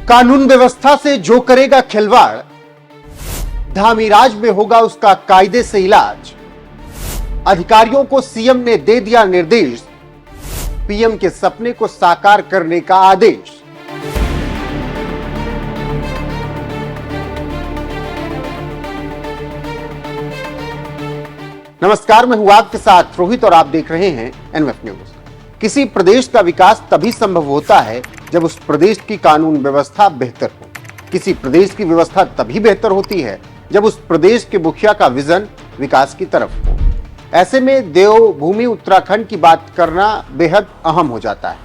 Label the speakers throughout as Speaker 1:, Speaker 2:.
Speaker 1: कानून व्यवस्था से जो करेगा खिलवाड़, धामी राज में होगा उसका कायदे से इलाज। अधिकारियों को सीएम ने दे दिया निर्देश, पीएम के सपने को साकार करने का आदेश। नमस्कार, मैं हूं आपके साथ रोहित और आप देख रहे हैं एनएफ न्यूज। किसी प्रदेश का विकास तभी संभव होता है जब उस प्रदेश की कानून व्यवस्था बेहतर हो। किसी प्रदेश की व्यवस्था तभी बेहतर होती है जब उस प्रदेश के मुखिया का विजन विकास की तरफ हो। ऐसे में देवभूमि उत्तराखंड की बात करना बेहद अहम हो जाता है,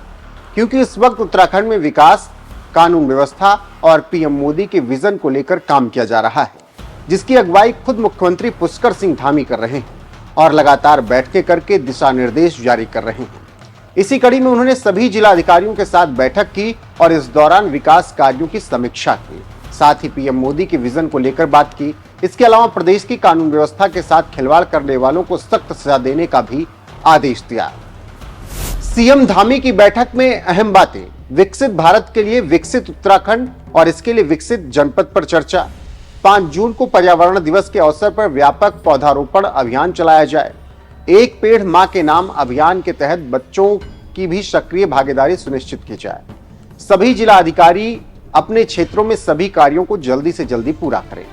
Speaker 1: क्योंकि इस वक्त उत्तराखंड में विकास, कानून व्यवस्था और पीएम मोदी के विजन को लेकर काम किया जा रहा है, जिसकी अगुवाई खुद मुख्यमंत्री पुष्कर सिंह धामी कर रहे हैं और लगातार बैठकें करके दिशा निर्देश जारी कर रहे हैं। इसी कड़ी में उन्होंने सभी जिला अधिकारियों के साथ बैठक की और इस दौरान विकास कार्यों की समीक्षा की। साथ ही पीएम मोदी के विजन को लेकर बात की। इसके अलावा प्रदेश की कानून व्यवस्था के साथ खिलवाड़ करने वालों को सख्त सजा देने का भी आदेश दिया। सीएम धामी की बैठक में अहम बातें, विकसित भारत के लिए विकसित उत्तराखंड और इसके लिए विकसित जनपद पर चर्चा। 5 जून को पर्यावरण दिवस के अवसर पर व्यापक पौधारोपण अभियान चलाया जाए। एक पेड़ मां के नाम अभियान के तहत बच्चों की भी सक्रिय भागीदारी सुनिश्चित की जाए। सभी जिला अधिकारी अपने क्षेत्रों में सभी कार्यों को जल्दी से जल्दी पूरा करें।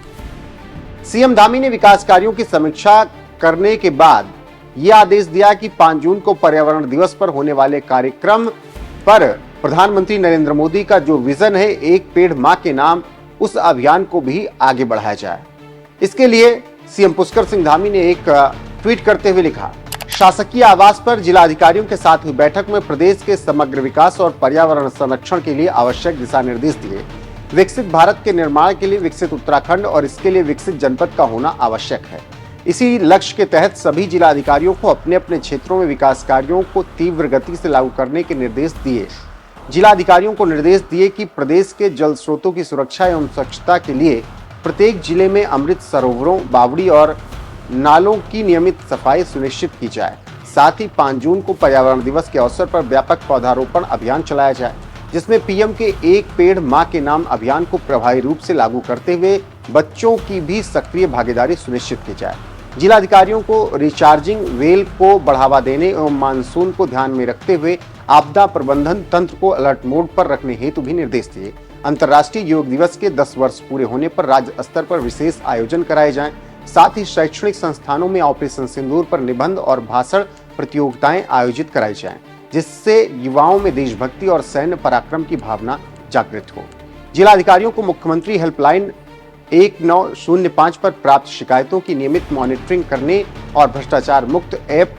Speaker 1: सीएम धामी ने विकास कार्यों की समीक्षा करने के बाद यह आदेश दिया कि 5 जून को पर्यावरण दिवस पर होने वाले कार्यक्रम पर प्रधानमंत्री नरेंद्र मोदी का जो विजन है, एक पेड़ मां के नाम, उस अभियान को भी आगे बढ़ाया जाए। इसके लिए सीएम पुष्कर सिंह धामी ने एक ट्वीट करते हुए लिखा, शासकीय आवास पर जिला अधिकारियों के साथ हुई बैठक में प्रदेश के समग्र विकास और पर्यावरण संरक्षण के लिए आवश्यक दिशा निर्देश दिए। विकसित भारत के निर्माण के लिए विकसित उत्तराखंड और इसके लिए विकसित जनपद का होना आवश्यक है। इसी लक्ष्य के तहत सभी जिला अधिकारियों को अपने अपने क्षेत्रों में विकास कार्यों को तीव्र गति से लागू करने के निर्देश दिए। जिला अधिकारियों को निर्देश दिए कि प्रदेश के जल स्रोतों की सुरक्षा एवं स्वच्छता के लिए प्रत्येक जिले में अमृत सरोवरों, बावड़ी और नालों की नियमित सफाई सुनिश्चित की जाए। साथ ही 5 जून को पर्यावरण दिवस के अवसर पर व्यापक पौधारोपण अभियान चलाया जाए, जिसमें पीएम के एक पेड़ मां के नाम अभियान को प्रभावी रूप से लागू करते हुए बच्चों की भी सक्रिय भागीदारी सुनिश्चित की जाए। जिला अधिकारियों को रिचार्जिंग वेल को बढ़ावा देने एवं मानसून को ध्यान में रखते हुए आपदा प्रबंधन तंत्र को अलर्ट मोड पर रखने हेतु भी निर्देश दिए। अंतर्राष्ट्रीय योग दिवस के 10 वर्ष पूरे होने पर राज्य स्तर पर विशेष आयोजन कराए जाएं। साथ ही शैक्षणिक संस्थानों में ऑपरेशन सिंदूर पर निबंध और भाषण प्रतियोगिताएं आयोजित कराई जाएं, जिससे युवाओं में देशभक्ति और सैन्य पराक्रम की भावना जागृत हो। जिला अधिकारियों को मुख्यमंत्री हेल्पलाइन 1905 पर प्राप्त शिकायतों की नियमित मॉनिटरिंग करने और भ्रष्टाचार मुक्त ऐप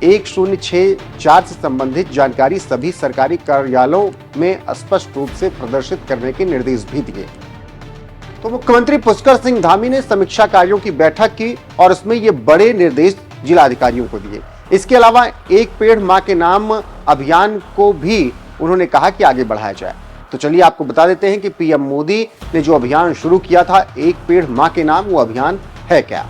Speaker 1: 1064 से संबंधित जानकारी सभी सरकारी कार्यालयों में स्पष्ट रूप से प्रदर्शित करने के निर्देश भी दिए। तो मुख्यमंत्री पुष्कर सिंह धामी ने समीक्षा कार्यों की बैठक की और उसमें ये बड़े निर्देश जिला अधिकारियों को दिए। इसके अलावा एक पेड़ मां के नाम अभियान को भी उन्होंने कहा कि आगे बढ़ाया जाए। तो चलिए आपको बता देते हैं कि पीएम मोदी ने जो अभियान शुरू किया था, एक पेड़ मां के नाम, वो अभियान है क्या।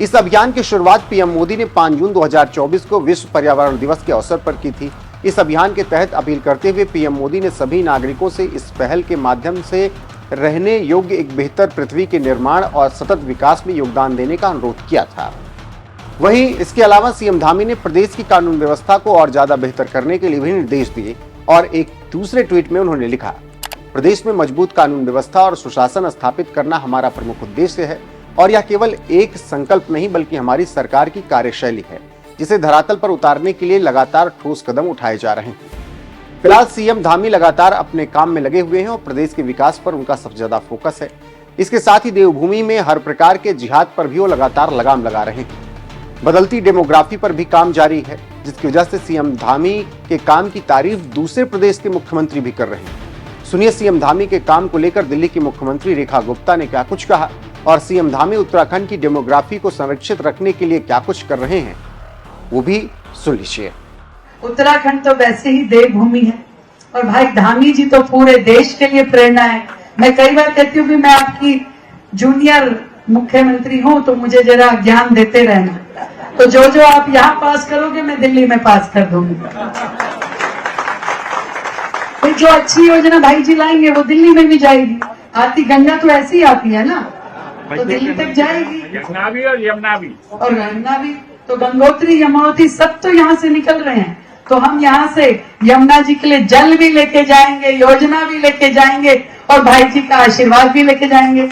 Speaker 1: इस अभियान की शुरुआत पीएम मोदी ने 5 जून 2024 को विश्व पर्यावरण दिवस के अवसर पर की थी। इस अभियान के तहत अपील करते हुए पीएम मोदी ने सभी नागरिकों से इस पहल के माध्यम से रहने योग्य एक बेहतर पृथ्वी के निर्माण और सतत विकास में योगदान देने का अनुरोध किया था। वहीं इसके अलावा सीएम धामी ने प्रदेश की कानून व्यवस्था को और ज्यादा बेहतर करने के लिए भी निर्देश दिए और एक दूसरे ट्वीट में उन्होंने लिखा, प्रदेश में मजबूत कानून व्यवस्था और सुशासन स्थापित करना हमारा प्रमुख उद्देश्य है और यह केवल एक संकल्प नहीं बल्कि हमारी सरकार की कार्यशैली है, जिसे धरातल पर उतारने के लिए लगातार ठोस कदम उठाए जा रहे हैं। फिलहाल सीएम धामी लगातार अपने काम में लगे हुए हैं और प्रदेश के विकास पर उनका सबसे ज्यादा फोकस है। इसके साथ ही देवभूमि में हर प्रकार के जिहाद पर भी वो लगातार लगाम लगा रहे हैं। बदलती डेमोग्राफी पर भी काम जारी है, जिसकी वजह से सीएम धामी के काम की तारीफ दूसरे प्रदेश के मुख्यमंत्री भी कर रहे हैं। सुनिए सीएम धामी के काम को लेकर दिल्ली की मुख्यमंत्री रेखा गुप्ता ने क्या कुछ कहा और सीएम धामी उत्तराखंड की डेमोग्राफी को संरक्षित रखने के लिए क्या कुछ कर रहे हैं, वो भी सुन लीजिए।
Speaker 2: उत्तराखंड तो वैसे ही देवभूमि है और भाई धामी जी तो पूरे देश के लिए प्रेरणा है। मैं कई बार कहती हूँ कि मैं आपकी जूनियर मुख्यमंत्री हूँ, तो मुझे जरा ज्ञान देते रहना। तो जो आप यहाँ पास करोगे मैं दिल्ली में पास कर दूंगी। तो जो अच्छी योजना भाई जी लाएंगे वो दिल्ली में भी जाएगी। आती गंगा तो ऐसी ही आती है ना, तो दिल्ली तक जाएगी।
Speaker 3: यमुना भी और यमुना भी
Speaker 2: और गंगा भी, तो गंगोत्री यमुनोत्री सब तो यहाँ से निकल रहे हैं। तो हम यहाँ से यमुना जी के लिए जल भी लेके जाएंगे, योजना भी लेके जाएंगे और भाई जी का आशीर्वाद भी लेके जाएंगे।